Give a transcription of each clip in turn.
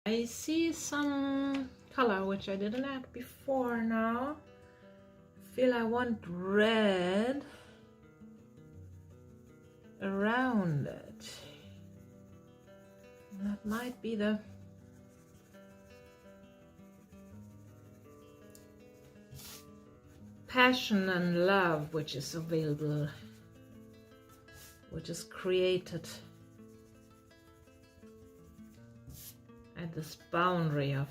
I see some color which I didn't add before now. Feel I want red around it. That might be the passion and love which is available, which is created at this boundary of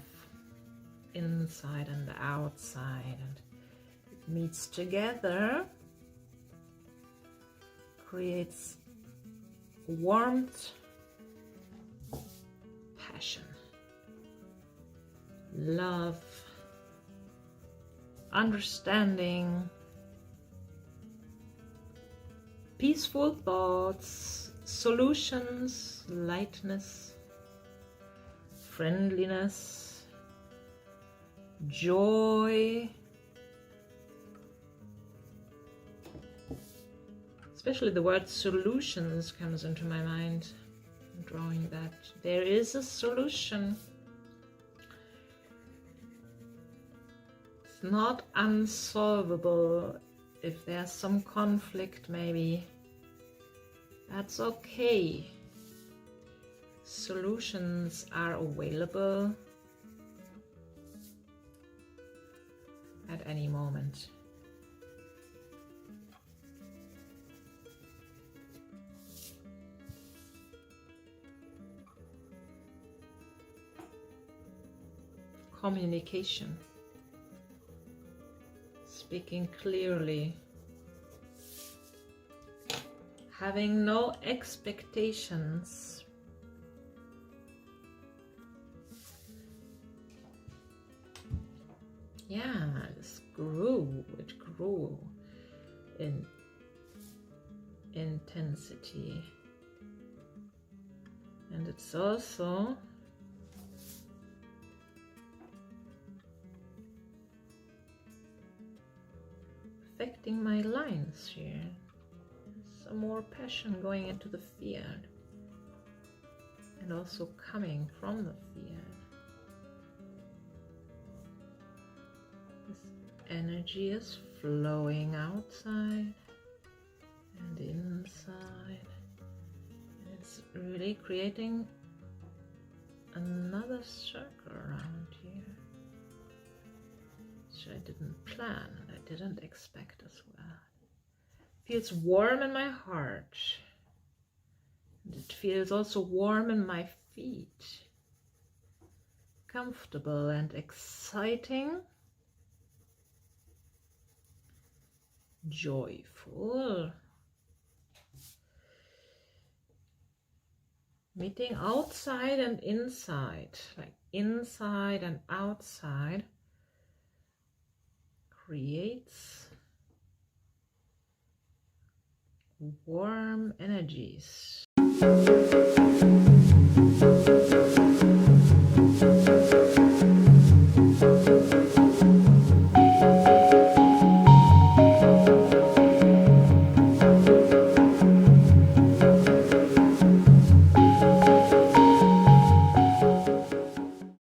inside and outside, and it meets together, creates warmth, passion, love, understanding, peaceful thoughts, solutions, lightness, friendliness, joy. Especially the word solutions comes into my mind. I'm drawing that. There is a solution. It's not unsolvable. If there's some conflict, maybe, that's okay. Solutions are available at any moment. Communication. Speaking clearly. Having no expectations. Yeah, it grew in intensity. And it's also affecting my lines here. Some more passion going into the field and also coming from the field. This energy is flowing outside and inside. It's really creating another circle around here, which I didn't plan and I didn't expect as well. It feels warm in my heart. And it feels also warm in my feet. Comfortable and exciting. Joyful. Meeting outside and inside, like inside and outside, creates warm energies.